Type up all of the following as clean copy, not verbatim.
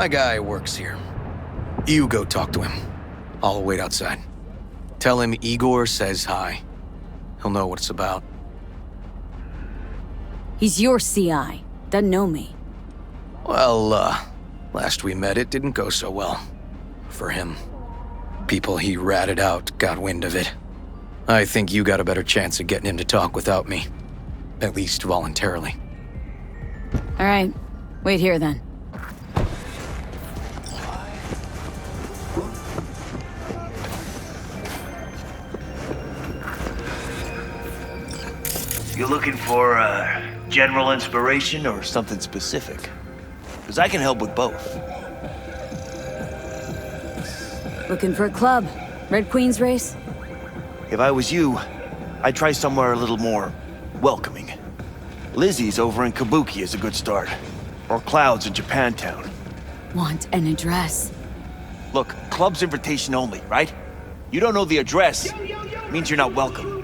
My guy works here. You go talk to him. I'll wait outside. Tell him Igor says hi. He'll know what it's about. He's your CI. Doesn't know me. Well, last we met it didn't go so well. For him. People he ratted out got wind of it. I think you got a better chance of getting him to talk without me. At least voluntarily. All right. Wait here then. You looking for general inspiration or something specific? Because I can help with both. Looking for a club? Red Queen's race? If I was you, I'd try somewhere a little more welcoming. Lizzie's over in Kabuki is a good start. Or Cloud's in Japantown. Want an address? Look, club's invitation only, right? You don't know the address, means you're not welcome.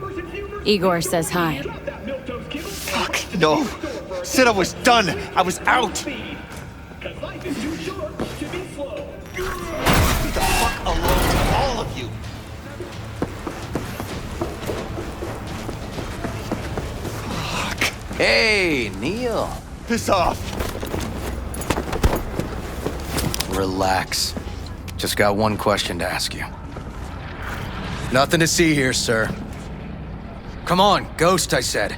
Igor says hi. Fuck, no. Said I was done. I was out. Leave the fuck alone, all of you. Fuck. Hey, Neil. Piss off. Relax. Just got one question to ask you. Nothing to see here, sir. Come on, Ghost, I said.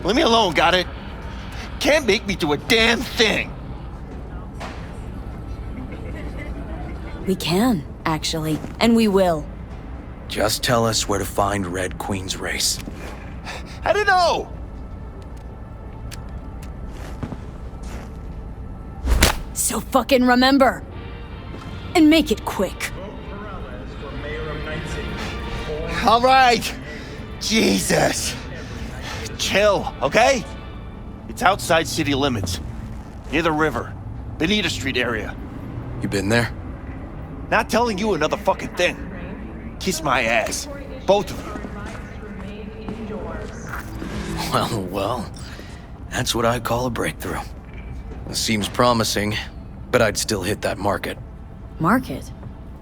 Leave me alone, got it? Can't make me do a damn thing. We can, actually. And we will. Just tell us where to find Red Queen's race. I don't know. So fucking remember. And make it quick. All right. Jesus. Chill, okay? It's outside city limits. Near the river. Benita Street area. You been there? Not telling you another fucking thing. Kiss my ass. Both of you. Well. That's what I call a breakthrough. It seems promising, but I'd still hit that market. Market?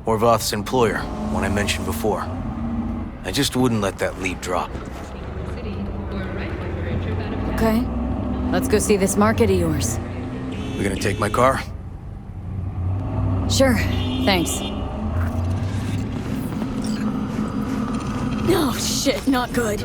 Horvath's employer, one I mentioned before. I just wouldn't let that lead drop. Okay. Let's go see this market of yours. You gonna take my car? Sure. Thanks. No, shit, not good.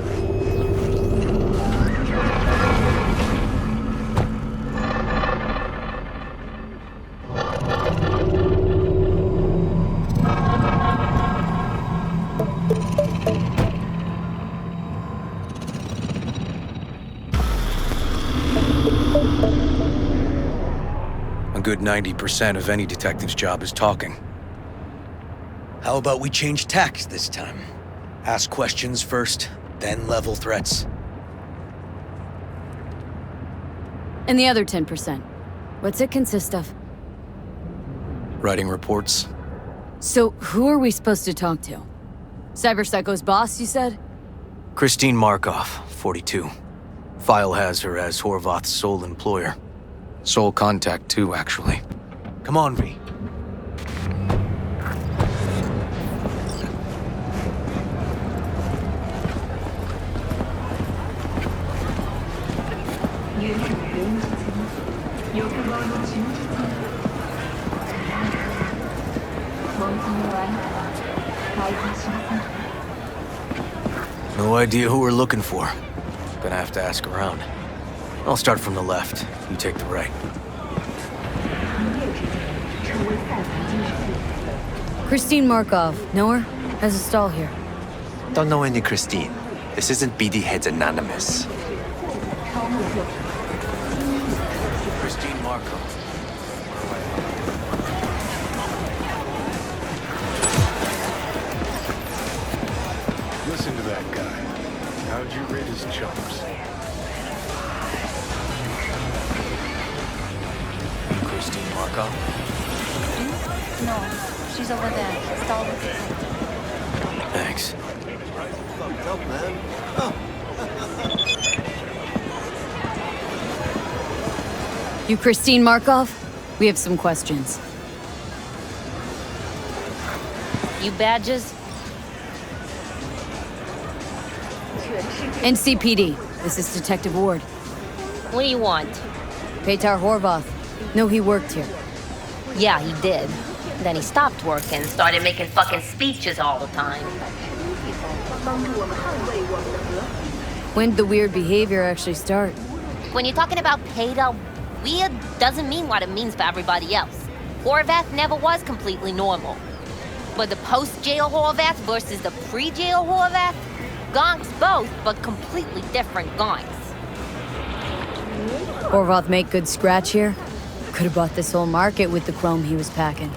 A good 90% of any detective's job is talking. How about we change tacks this time? Ask questions first, then level threats. And the other 10%? What's it consist of? Writing reports. So, who are we supposed to talk to? Cyberpsycho's boss, you said? Christine Markov, 42. File has her as Horvath's sole employer. Sole contact, too, actually. Come on, V. No idea who we're looking for. Gonna have to ask around. I'll start from the left. You take the right. Christine Markov. Know her? Has a stall here. Don't know any Christine. This isn't BD Heads Anonymous. Christine Markov. Listen to that guy. How'd you rate his chops? Christine Markov? No, she's over there. Stall with it. Thanks. Fucking up, man. You Christine Markov? We have some questions. You badges? NCPD. This is Detective Ward. What do you want? Petar Horvath. No, he worked here. Yeah, he did. Then he stopped working, started making fucking speeches all the time. When did the weird behavior actually start? When you're talking about Peter, weird doesn't mean what it means for everybody else. Horvath never was completely normal. But the post-jail Horvath versus the pre-jail Horvath? Gonks both, but completely different gonks. Horvath make good scratch here? Could have bought this whole market with the chrome he was packing.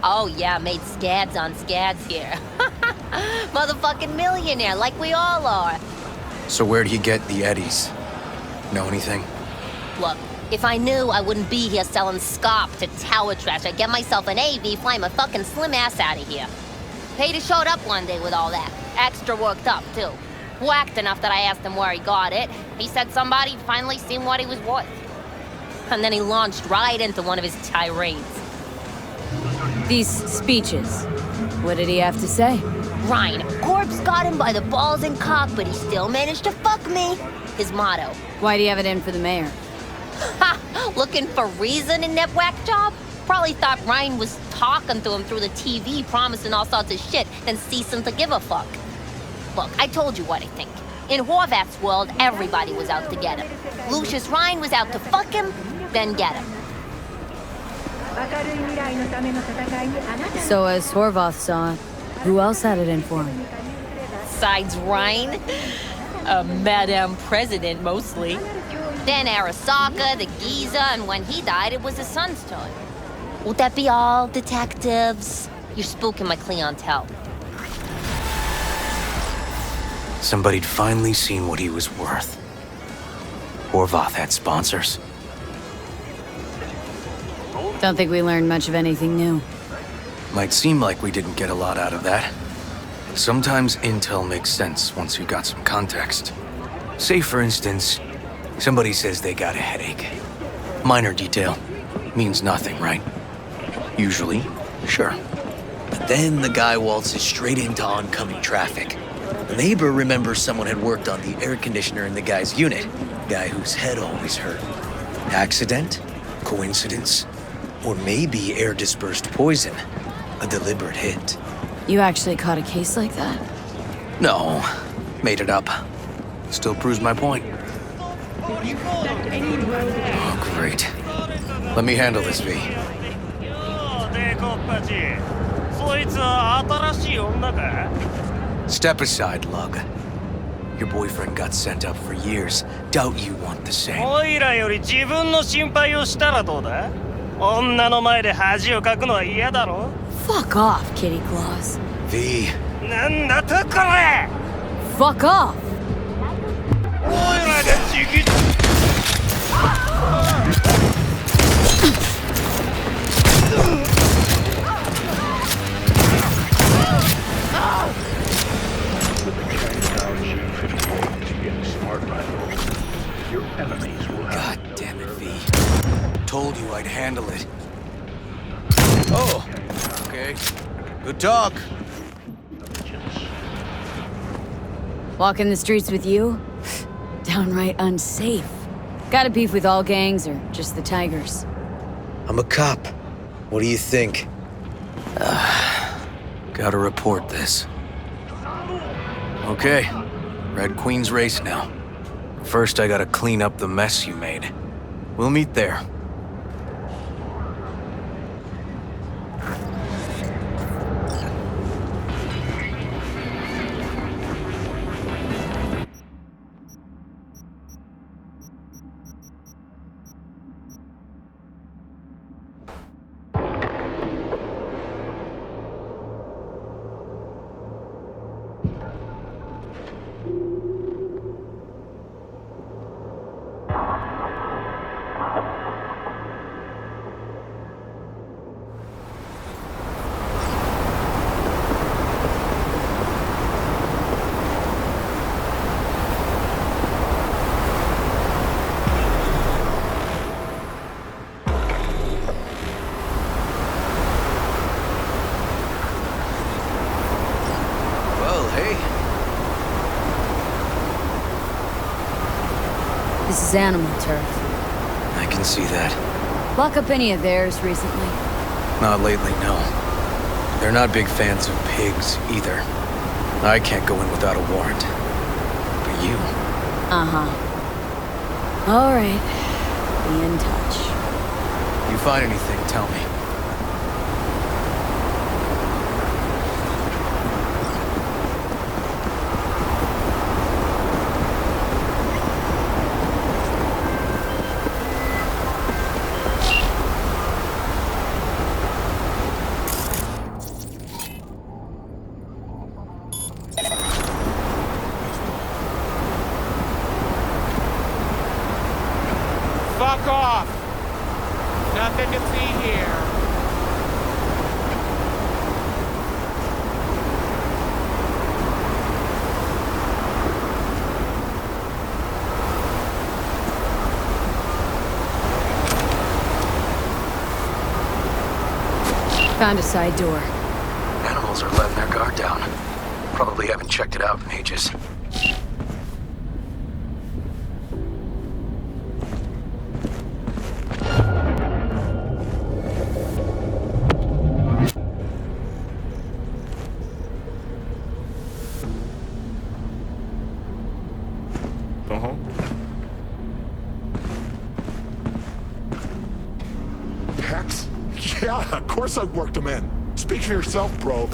Oh yeah, made scads on scads here. Motherfucking millionaire, like we all are. So where'd he get the eddies? Know anything? Look, if I knew, I wouldn't be here selling scop to tower trash. I'd get myself an AV, fly my fucking slim ass out of here. Peter showed up one day with all that. Extra worked up, too. Whacked enough that I asked him where he got it. He said somebody finally seen what he was worth. And then he launched right into one of his tirades. These speeches. What did he have to say? Ryan, corpse got him by the balls and cock, but he still managed to fuck me. His motto. Why'd he have it in for the mayor? Ha! Looking for reason in that whack job? Probably thought Ryan was talking to him through the TV, promising all sorts of shit, then ceasing to give a fuck. Look, I told you what I think. In Horvath's world, everybody was out to get him. Lucius Ryan was out to fuck him, then get him. So as Horvath saw it, who else had it in for him? Besides Ryan, a Madame President mostly. Then Arasaka, the Giza, and when he died, it was his son's turn. Would that be all, detectives? You're spooking my clientele. Somebody'd finally seen what he was worth. Horvath had sponsors. Don't think we learned much of anything new. Might seem like we didn't get a lot out of that. Sometimes intel makes sense once you've got some context. Say, for instance, somebody says they got a headache. Minor detail. Means nothing, right? Usually, sure. But then the guy waltzes straight into oncoming traffic. The neighbor remembers someone had worked on the air conditioner in the guy's unit. Guy whose head always hurt. Accident? Coincidence? Or maybe air-dispersed poison. A deliberate hit. You actually caught a case like that? No, made it up. Still proves my point. Oh, great. Let me handle this, V. Step aside, Lug. Your boyfriend got sent up for years. Doubt you want the same. おいらより自分の心配をしたらどうだ? 女の前で恥をかくのは嫌だろ? Fuck off, Kitty Claus. V. なんだとこれ! Fuck off! おいらがちぎっ God damn it, V. Told you I'd handle it. Oh, okay. Good talk. Walking the streets with you? Downright unsafe. Got a beef with all gangs or just the Tigers? I'm a cop. What do you think? Gotta report this. Okay, Red Queen's race now. First, I gotta clean up the mess you made. We'll meet there. This is animal turf. I can see that. Lock up any of theirs recently? Not lately, no. They're not big fans of pigs, either. I can't go in without a warrant. But you... Uh-huh. All right. Be in touch. You find anything, tell me. Fuck off! Nothing to see here. Found a side door. Animals are letting their guard down. Probably haven't checked it out in ages. Hex? Yeah, of course I've worked them in. Speak for yourself, bro.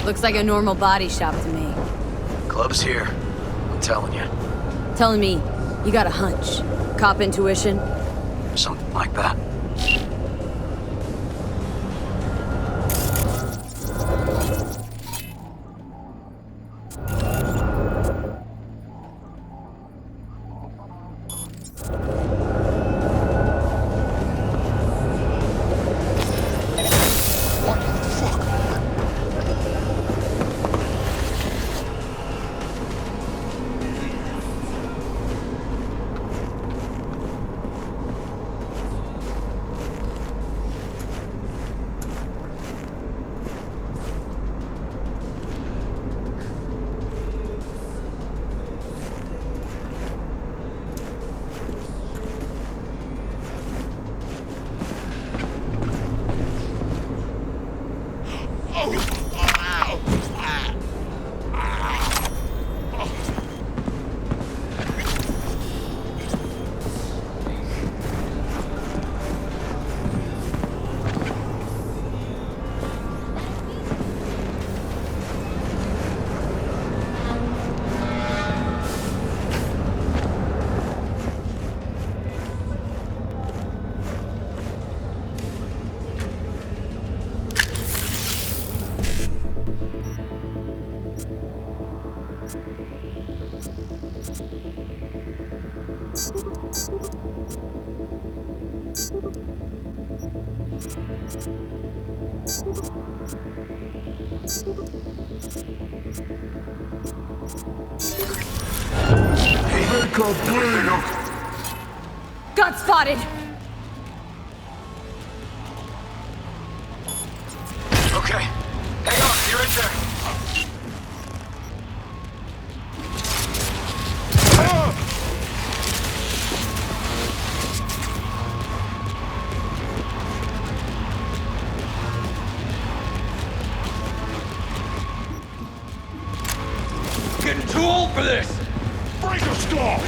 Looks like a normal body shop to me. Club's here. I'm telling you. Telling me you got a hunch. Cop intuition? Something like that. Got spotted! Okay. Hang on, you're in there. Getting too old for this! Break a skull!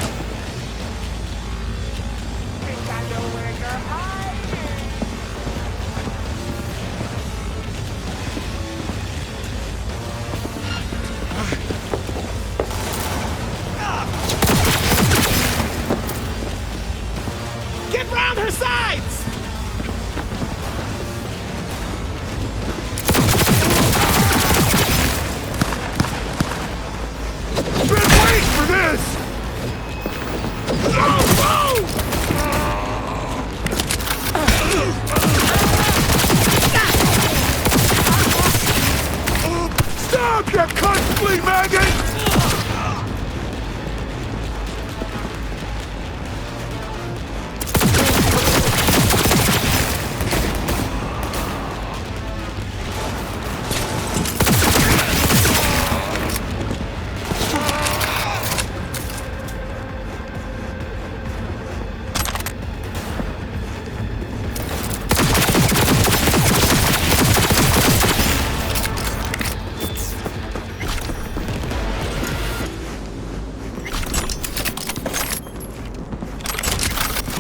Get round her sides! Been waiting for this! Stop, you cunt flea maggot!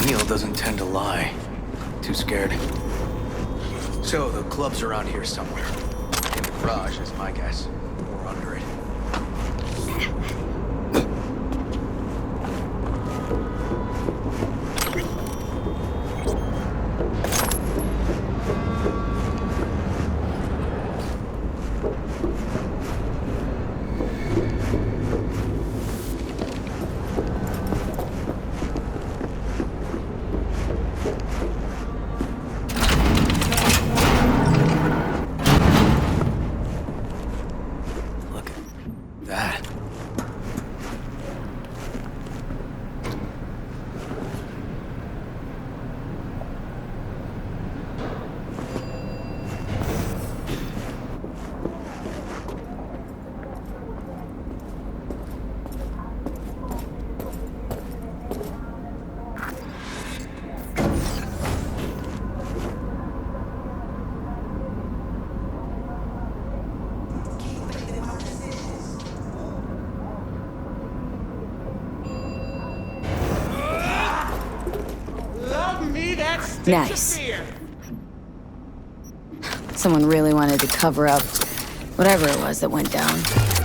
Neil doesn't tend to lie. Too scared. So, the club's around here somewhere. In the garage is my guess. Or under it. That. Love me that stench Nice. of beer. Someone really wanted to cover up whatever it was that went down.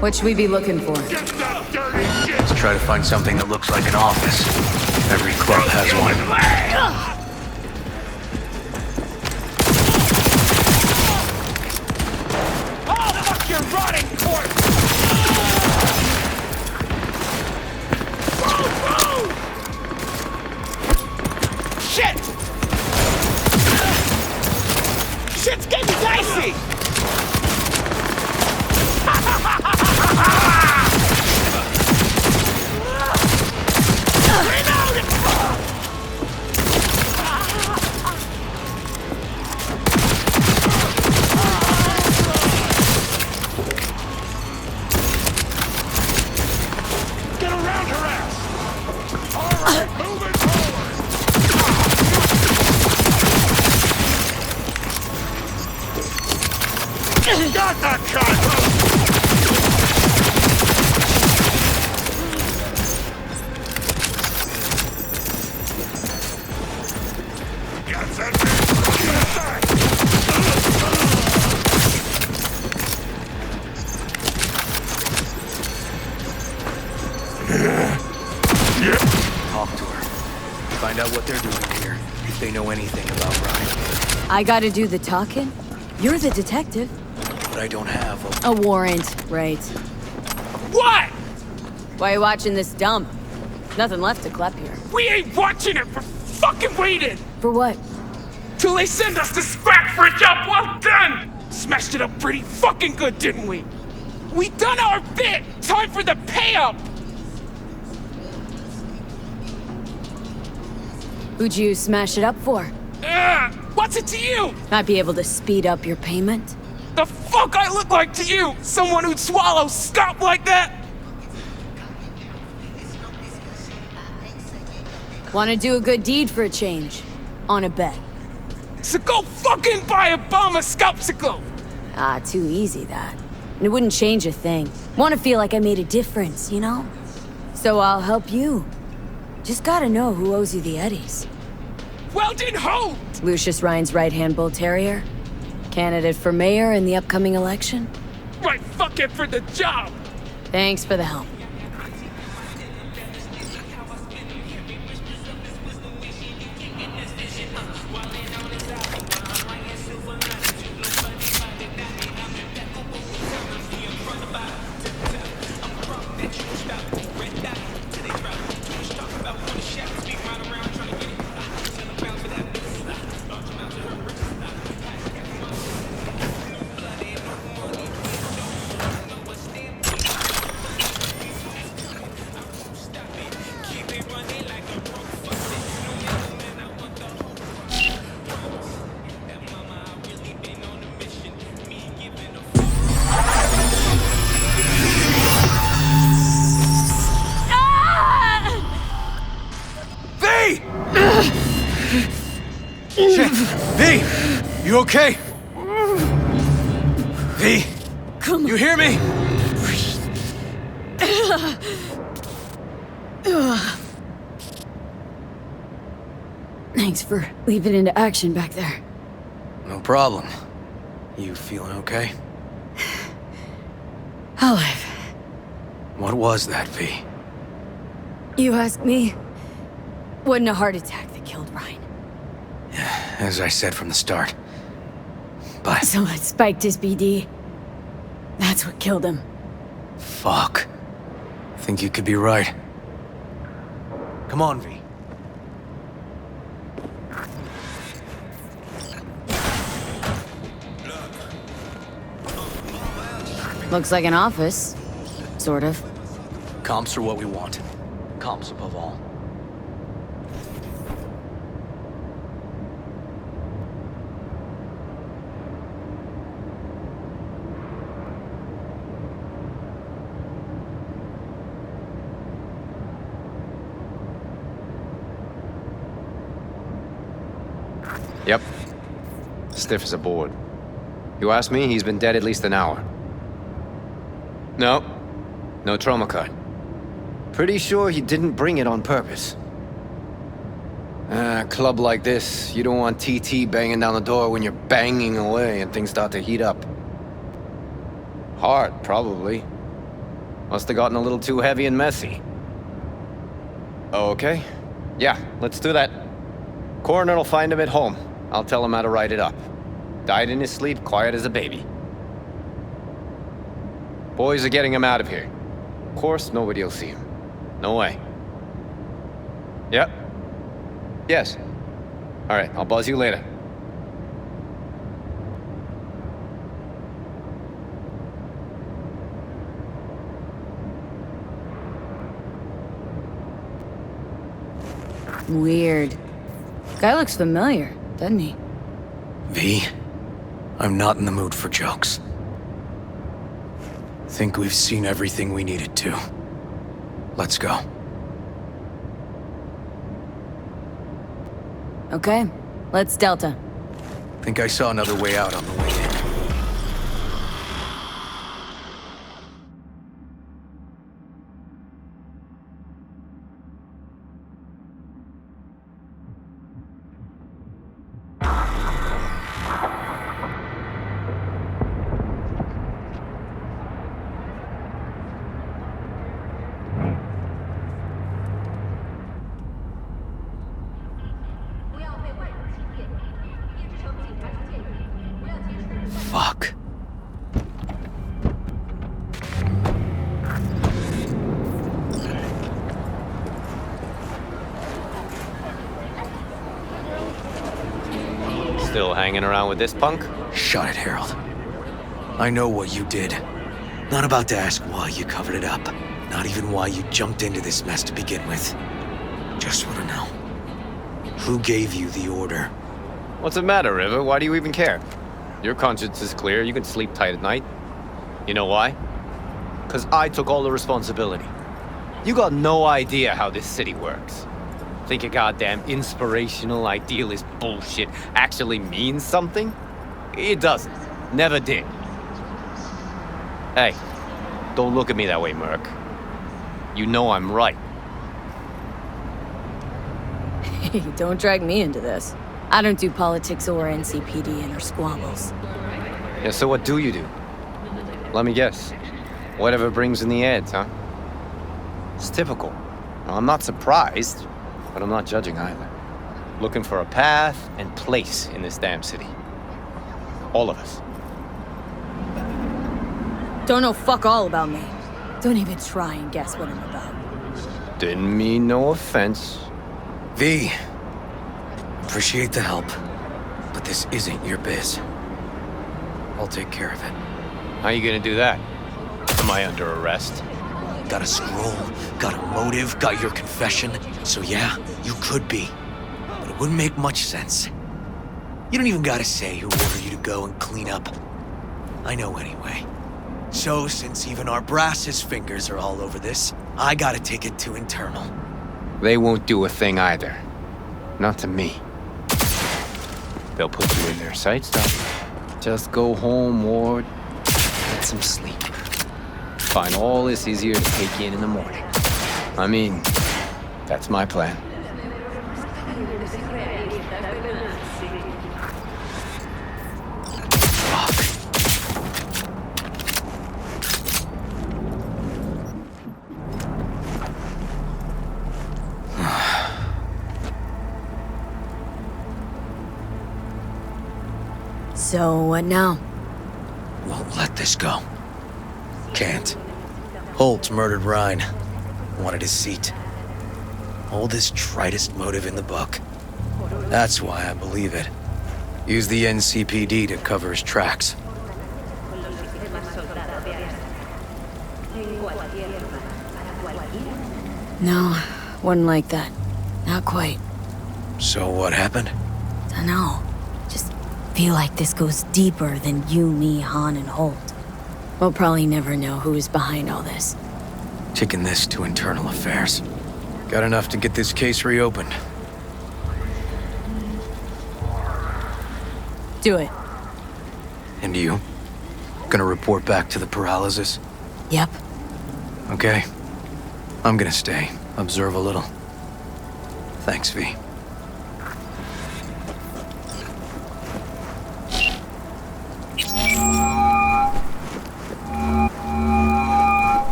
What should we be looking for? Get that dirty shit! Let's try to find something that looks like an office. Every club has one. Oh, fuck your rotting corpse! Shit! Shit's getting dicey! Reload it! Get around her ass! Alright, moving forward! Got that guy! Got that Talk to her. Find out what they're doing here. If they know anything about Ryan. I gotta do the talking? You're the detective. But I don't have A warrant, right. What? Why are you watching this dump? Nothing left to collect here. We ain't watching it. We're fucking waiting For what? till they send us to scrap for a job well done. Smashed it up pretty fucking good, didn't we? We done our bit. Time for the pay up. Who'd you smash it up for? What's it to you? Might be able to speed up your payment? The fuck I look like to you? Someone who'd swallow scop like that? Want to do a good deed for a change? On a bet. So go fucking buy a bomber scopsicle! Ah, too easy that. It wouldn't change a thing. Want to feel like I made a difference, you know? So I'll help you. Just gotta know who owes you the eddies. Well, then who? Lucius Ryan's right-hand bull terrier? Candidate for mayor in the upcoming election? Right fucking for the job! Thanks for the help. Shit! V! You okay? V! Come you hear me? Thanks for leaping into action back there. No problem. You feeling okay? I'll live. What was that, V? You ask me? Wasn't a heart attack that killed Ryan. As I said from the start. But... Someone spiked his BD. That's what killed him. Fuck. Think you could be right. Come on, V. Looks like an office. Sort of. Comps are what we want. Comps above all. Yep. Stiff as a board. You ask me, he's been dead at least an hour. No trauma card. Pretty sure he didn't bring it on purpose. A club like this, you don't want TT banging down the door when you're banging away and things start to heat up. Hard, probably. Must have gotten a little too heavy and messy. Okay. Yeah, let's do that. Coroner will find him at home. I'll tell him how to write it up. Died in his sleep, quiet as a baby. Boys are getting him out of here. Of course, nobody will see him. No way. Yep. Yes. All right, I'll buzz you later. Weird. Guy looks familiar, doesn't he? V, I'm not in the mood for jokes. Think we've seen everything we needed to. Let's go. Okay, let's Delta. Think I saw another way out on the way in. Fuck. Still hanging around with this punk? Shut it, Harold. I know what you did. Not about to ask why you covered it up. Not even why you jumped into this mess to begin with. Just want to know. Who gave you the order? What's the matter, River? Why do you even care? Your conscience is clear. You can sleep tight at night. You know why? Because I took all the responsibility. You got no idea how this city works. Think a goddamn inspirational, idealist bullshit actually means something? It doesn't. Never did. Hey, don't look at me that way, Merc. You know I'm right. Hey, don't drag me into this. I don't do politics or NCPD and or squabbles. Yeah, so what do you do? Let me guess. Whatever brings in the ads, huh? It's typical. Well, I'm not surprised, but I'm not judging either. Looking for a path and place in this damn city. All of us. Don't know fuck all about me. Don't even try and guess what I'm about. Didn't mean no offense. V, appreciate the help, but this isn't your biz. I'll take care of it. How you gonna do that? Am I under arrest? Got a scroll, got a motive, got your confession. So yeah, you could be. But it wouldn't make much sense. You don't even gotta say who ordered you to go and clean up. I know anyway. So since even our brass's fingers are all over this, I gotta take it to internal. They won't do a thing either. Not to me. They'll put you in their sights, though. Just go home, Ward. Get some sleep. Find all this easier to take in the morning. I mean, that's my plan. So, what now? Won't let this go. Can't. Holt murdered Rhine. Wanted his seat. Oldest, tritest motive in the book. That's why I believe it. Use the NCPD to cover his tracks. No, wasn't like that. Not quite. So what happened? Dunno. Just feel like this goes deeper than you, me, Han, and Holt. We'll probably never know who's behind all this. Taking this to internal affairs. Got enough to get this case reopened. Do it. And you? Gonna report back to the paralysis? Yep. Okay. I'm gonna stay. Observe a little. Thanks, V.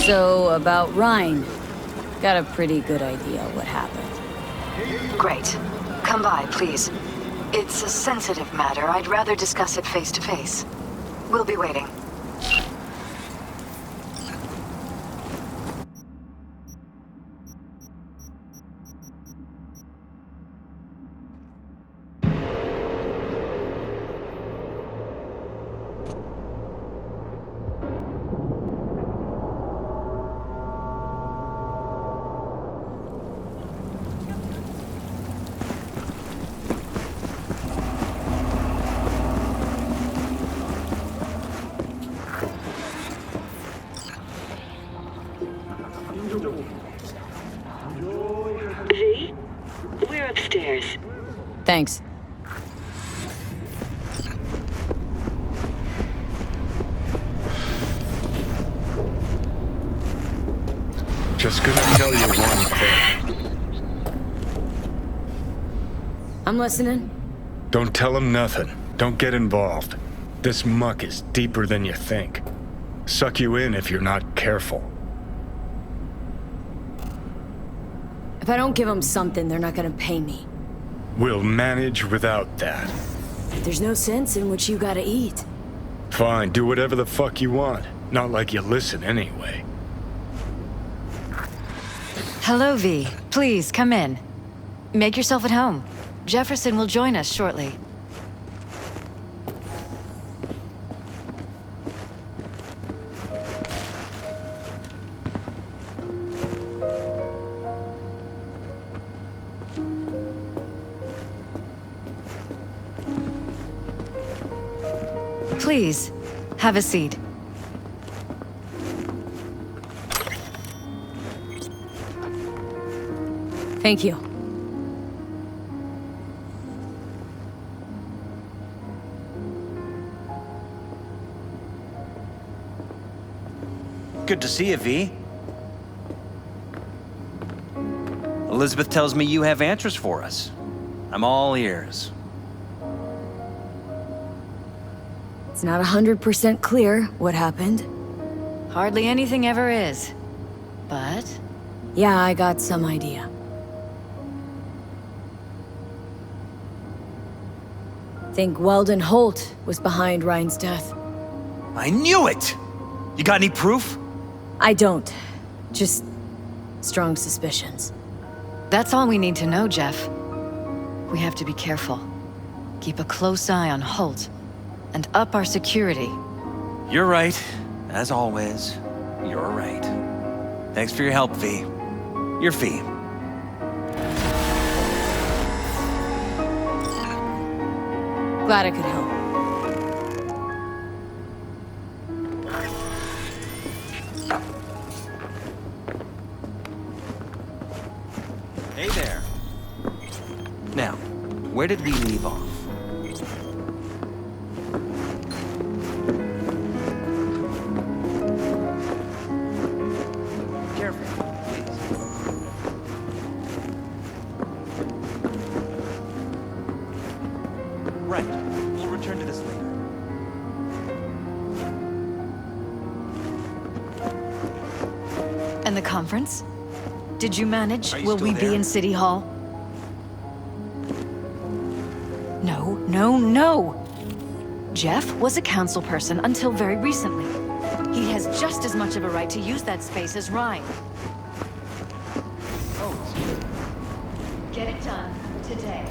So, about Rhine. Got a pretty good idea what happened. Great. Come by, please. It's a sensitive matter. I'd rather discuss it face to face. We'll be waiting. V? We're upstairs. Thanks. Just gonna tell you one thing. I'm listening. Don't tell him nothing. Don't get involved. This muck is deeper than you think. Suck you in if you're not careful. If I don't give them something, they're not gonna pay me. We'll manage without that. There's no sense in what you gotta eat. Fine, do whatever the fuck you want. Not like you listen anyway. Hello, V. Please, come in. Make yourself at home. Jefferson will join us shortly. Please, have a seat. Thank you. Good to see you, V. Elizabeth tells me you have answers for us. I'm all ears. It's not 100% clear what happened. Hardly anything ever is. But... yeah, I got some idea. Think Weldon Holt was behind Ryan's death. I knew it! You got any proof? I don't. Just strong suspicions. that's all we need to know, Jeff. We have to be careful. Keep a close eye on Holt. And up our security. You're right. As always, you're right. Thanks for your help, V. Your fee. Glad I could help. Hey there. Now, where did we leave off? Careful, please. Right. We'll return to this later. And the conference? Did you manage? Are you Will still we there? be in City Hall? No, no, no! Jeff was a council person until very recently. He has just as much of a right to use that space as Ryan. Get it done today.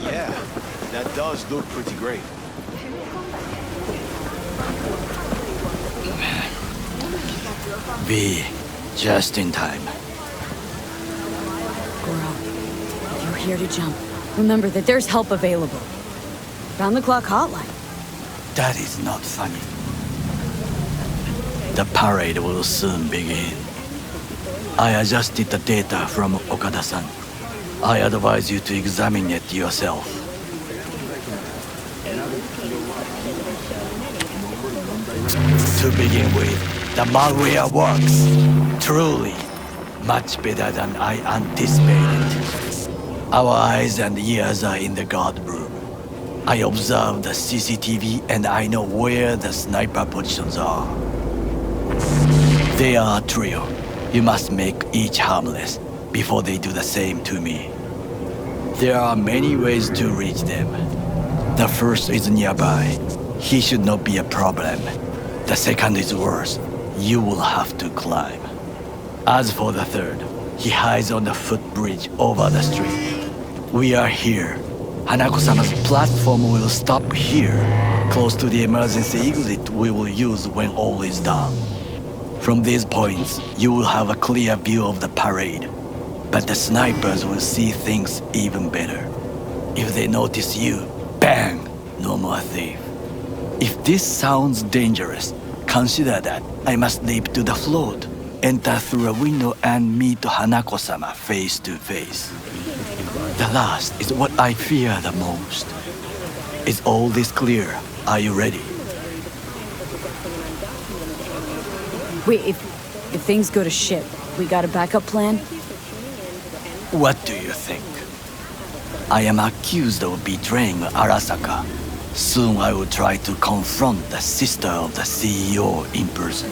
Yeah, that does look pretty great. V, just in time. Goro, if you're here to jump, remember that there's help available. Round-the-clock hotline. That is not funny. The parade will soon begin. I adjusted the data from Okada-san. I advise you to examine it yourself. To begin with, the malware works. Truly, much better than I anticipated. Our eyes and ears are in the guard room. I observed the CCTV and I know where the sniper positions are. They are a trio. You must make each harmless before they do the same to me. There are many ways to reach them. The first is nearby. He should not be a problem. The second is worse. You will have to climb. As for the third, he hides on the footbridge over the street. We are here. Hanako-sama's platform will stop here, close to the emergency exit we will use when all is done. From these points, you will have a clear view of the parade. But the snipers will see things even better. If they notice you, bang! No more thief. If this sounds dangerous, consider that I must leap to the float, enter through a window and meet Hanako-sama face to face. The last is what I fear the most. Is all this clear? Are you ready? Wait, if things go to shit, we got a backup plan? What do you think? I am accused of betraying Arasaka. Soon I will try to confront the sister of the CEO in person.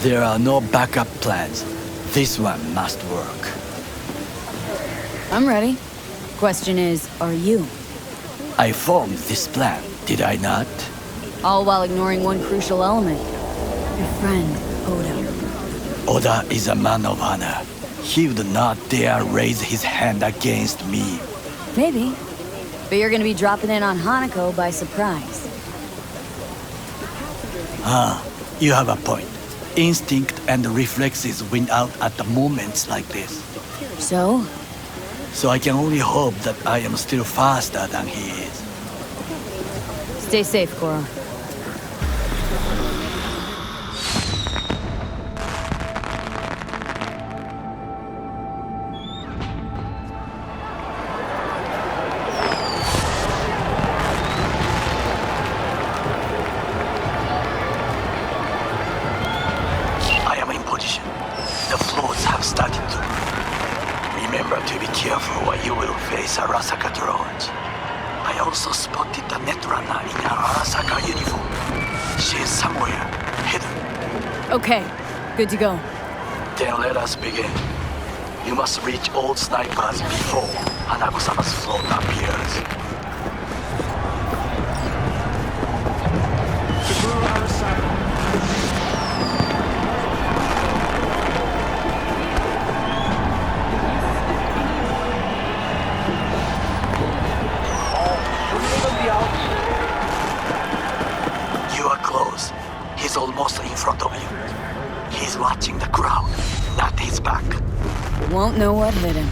There are no backup plans. This one must work. I'm ready. Question is, are you? I formed this plan, did I not? All while ignoring one crucial element. Your friend, Oda. Oda is a man of honor. He would not dare raise his hand against me. Maybe. But you're gonna be dropping in on HANAKO by surprise. You have a point. Instinct and reflexes win out at the moments like this. So? So I can only hope that I am still faster than he is. Stay safe, Goro. Arasaka drones. I also spotted the netrunner in her Arasaka uniform. She is somewhere hidden. Okay, good to go. Then let us begin. You must reach all snipers before Hanako-sama's float appears. He's almost in front of you. He's watching the crowd, not his back. Won't know what hit him.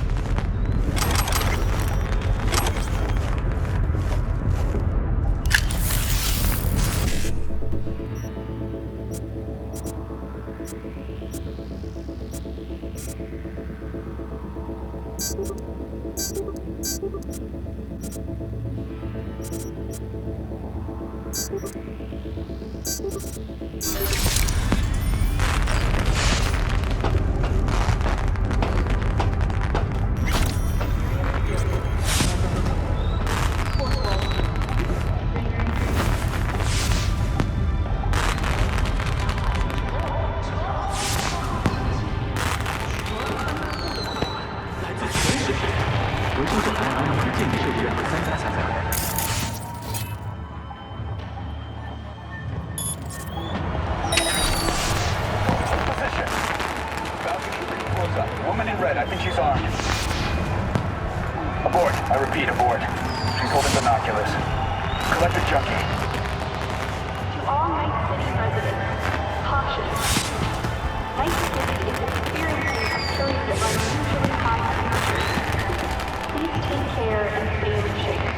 Woman in red, I think she's armed. Abort. I repeat, abort. She's holding binoculars. Collect the junkie. To all Night City residents, caution. Night City is experiencing a period of unusually high temperatures. Please take care and stay in shape.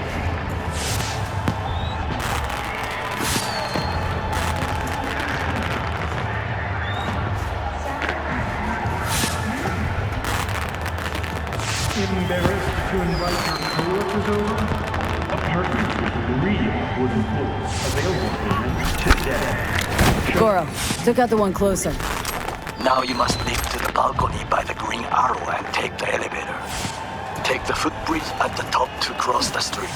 Embarrassed to invite your coworkers over? Apartments with real wooden floors available payment today. Goro, took out the one closer. Now you must leap to the balcony by the green arrow and take the elevator. Take the footbridge at the top to cross the street.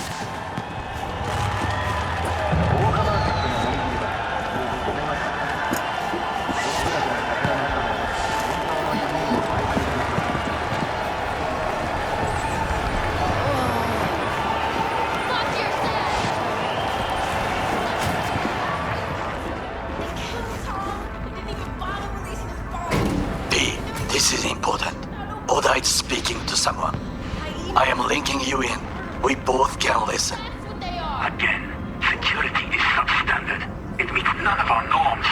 This is important. Oda is speaking to someone. I am linking you in. We both can listen. Again, security is substandard. It meets none of our norms.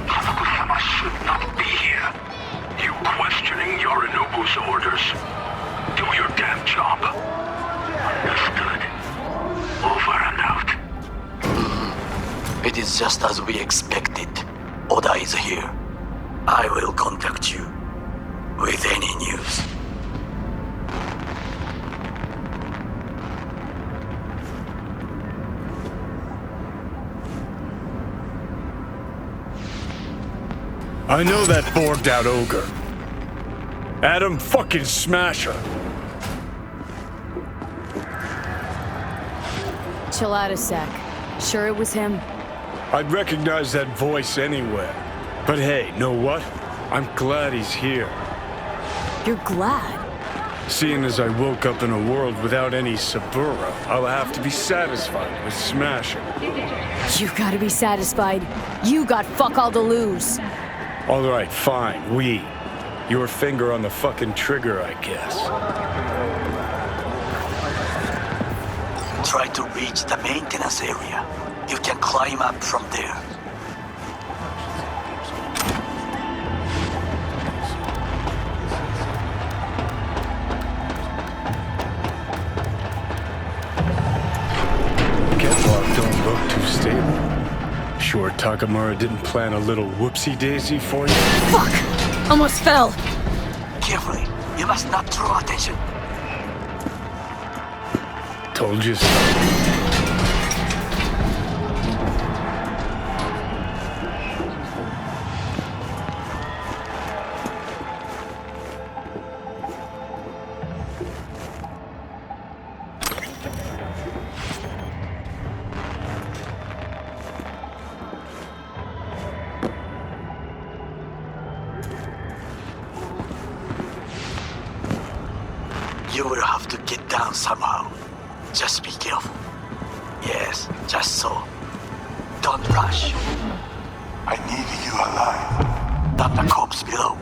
Hanako-sama should Just as we expected, Oda is here. I will contact you with any news. I know that borged out ogre. Adam fucking Smasher. Chill out a sec. Sure it was him? I'd recognize that voice anywhere. But hey, know what? I'm glad he's here. You're glad? Seeing as I woke up in a world without any Sabura, I'll have to be satisfied with Smasher. You gotta be satisfied. You got fuck all to lose. All right, fine, your finger on the fucking trigger, I guess. Try to reach the maintenance area. You can climb up from there. Catwalk don't look too stable. Sure Takamura didn't plan a little whoopsie-daisy for you? Fuck! Almost fell! Carefully. You must not draw attention. Told you so. You will have to get down somehow. Just be careful. Yes, just so. Don't rush. I need you alive. Not the corpse below.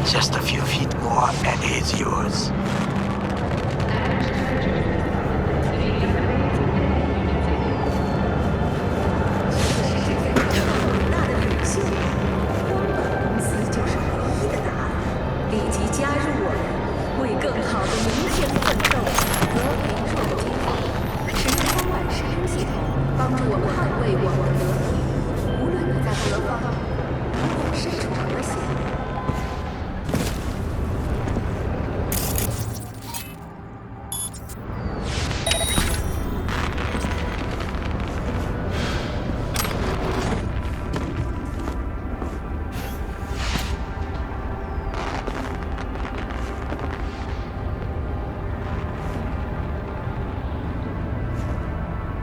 Just a few feet more and it's yours.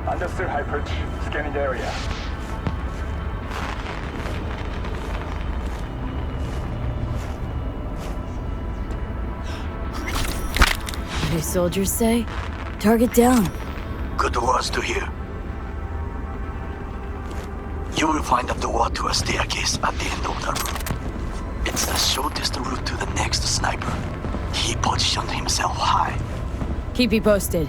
Understood, High Perch. Scanning the area. What do soldiers say? Target down. Good words to hear. You will find a door to a staircase at the end of the room. It's the shortest route to the next sniper. He positioned himself high. Keep me posted.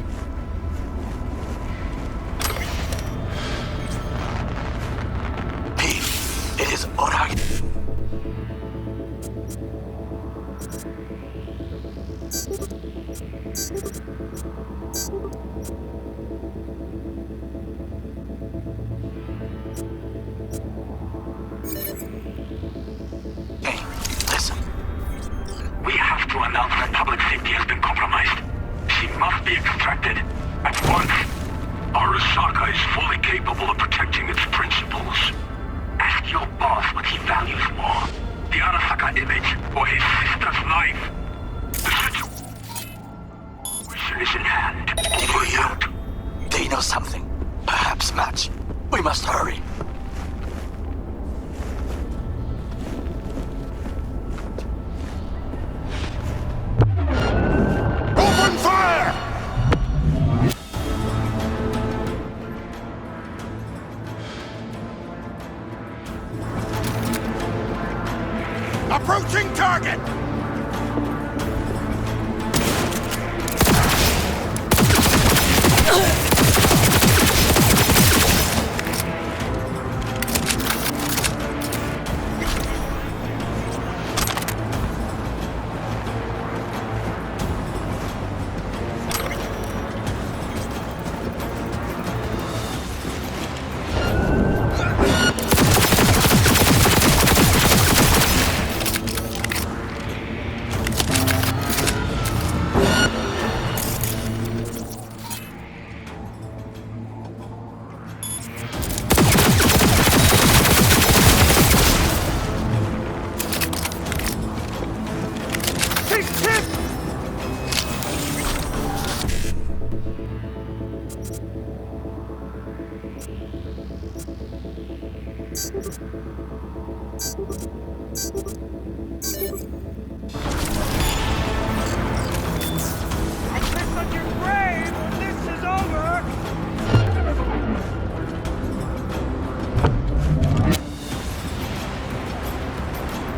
It is alright. Hey, listen. We have to announce that public safety has been compromised. She must be extracted at once. ARASAKA is fully capable of protecting its principles. business in hand. Do you? They know something. Perhaps much. We must hurry. Open fire! Approaching target!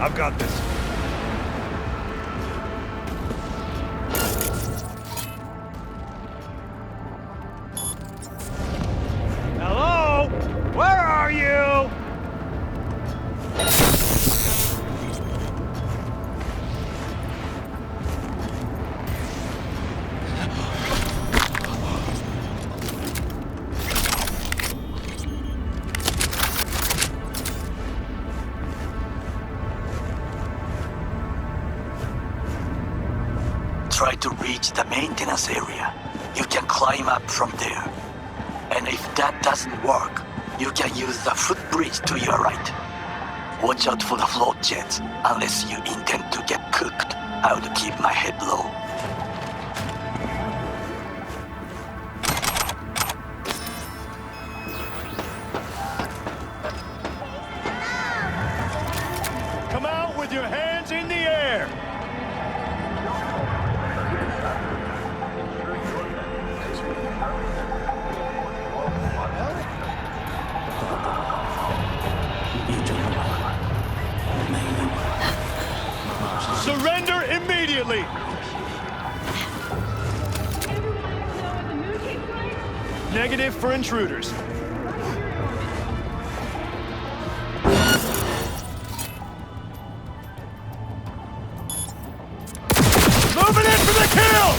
I've got this. Hello? Where are you? Try to reach the maintenance area. You can climb up from there. And if that doesn't work, you can use the footbridge to your right. Watch out for the float jets, unless you intend to get cooked. I would keep my head low. Come out with your hands in the air! Surrender immediately! Negative for intruders. Moving in for the kill!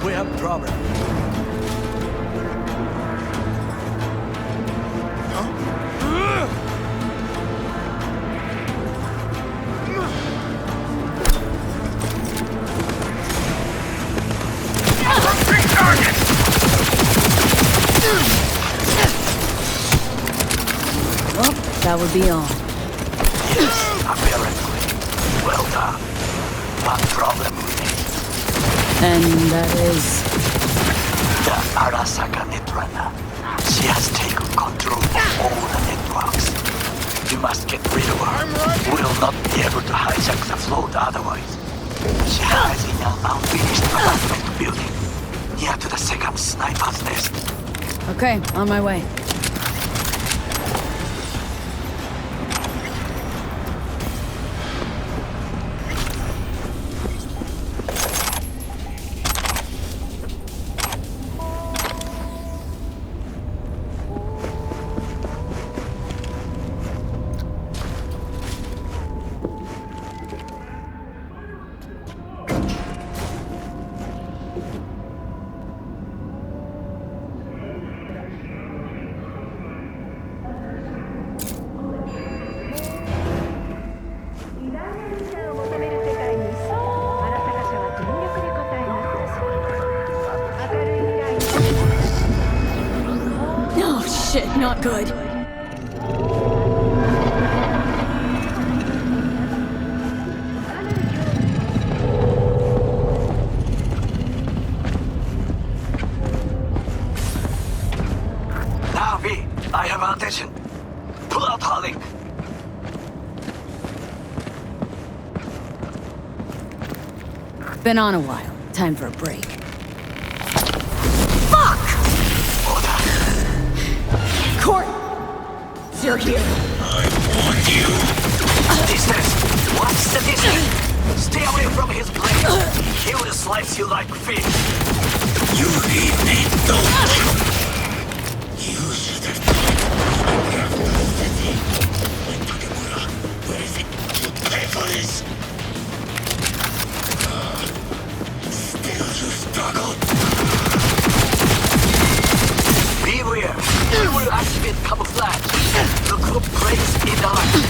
We have a problem. Well, that would be all. Yes, apparently. Well done. One problem remains. And that is... The ARASAKA netrunner. She has taken control of all the networks. You must get rid of her. We'll not be able to hijack the float otherwise. She hides in an unfinished apartment building, near to the second sniper's nest. Okay, on my way. not good. Now, V, I have attention. Pull out Harling. Been on a while. Time for a break. Court! You're here. I warned you. Distance! What's the distance? Stay away from his blade. He will slice you like fish. You leave me, don't you? You should have told me the city. When Takemura, where is it? You pay for this. Still you struggle. Beware! We will activate camouflage. The group breaks in the light.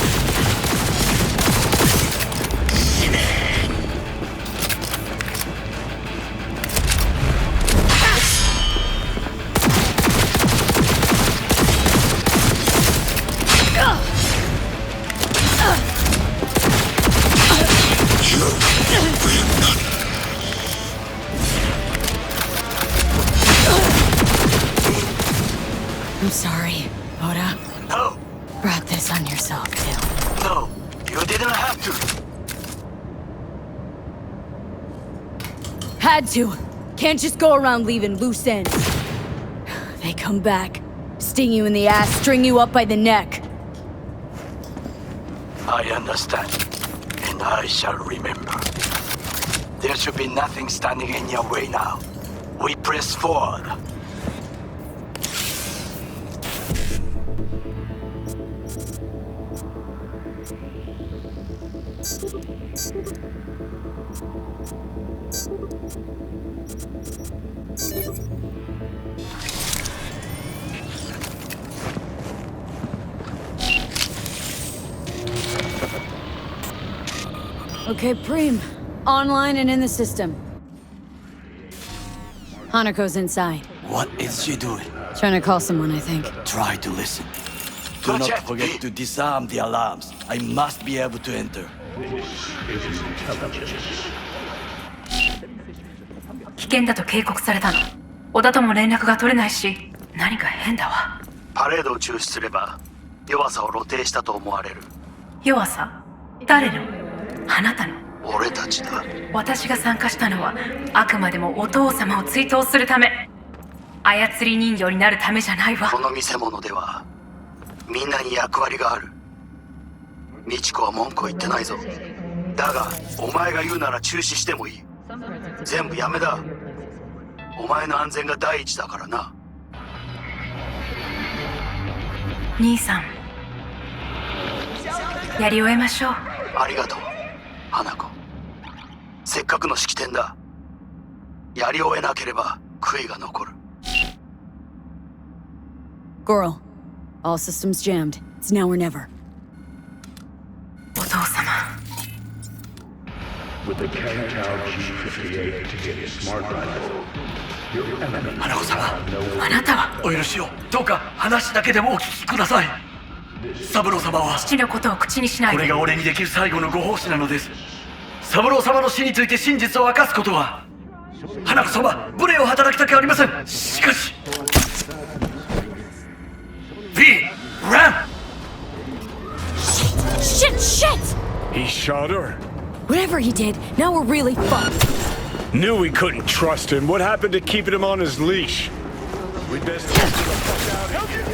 I'm sorry, Oda. No. Brought this on yourself, too. No, you didn't have to. Had to. Can't just go around leaving loose ends. They come back, sting you in the ass, string you up by the neck. I understand, and I shall remember. There should be nothing standing in your way now. We press forward. Okay, Preem. Online and in the system. Hanako's inside. What is she doing? Trying to call someone, I think. Try to listen. Do not forget to disarm the alarms. I must be able to enter. This is intelligence. 危険だと警告されたの。小田とも連絡が取れないし、何か変だわ。パレードを中止すれば弱さを露呈したと思われる。弱さ？誰の？あなたの？俺たちだ。私が参加したのはあくまでもお父様を追悼するため。操り人形になるためじゃないわ。この見せ物ではみんなに役割がある。美智子は文句を言ってないぞ。だがお前が言うなら中止してもいい。全部やめだ。お前の安全が第一だからな。兄さん、やり終えましょう。ありがとう、花子。せっかくの式典だ。やり終えなければ悔いが残る。Goro, all systems jammed. It's now or never. お父様。With the Kanatow G58 to get a smart rifle, your enemy. 花子様、あなたはお許しを。どうか話だけでもお聞きください。三郎様は父のことを口にしないで。これが俺にできる最後のご奉仕なのです。三郎様の死について真実を明かすことは花子様、無礼を働きたくありません。しかし V! Run! Shit! He shot her. Whatever he did, now we're really fucked. Knew we couldn't trust him. What happened to keeping him on his leash? We'd best get the fuck out of here.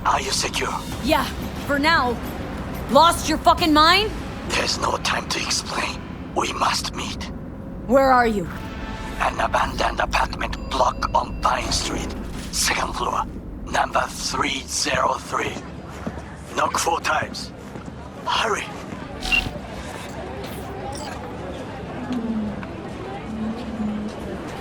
Are you secure? Yeah, for now. Lost your fucking mind? There's no time to explain. We must meet. Where are you? An abandoned apartment block on Pine Street. Second floor. Number 303. Knock 4 times. Hurry.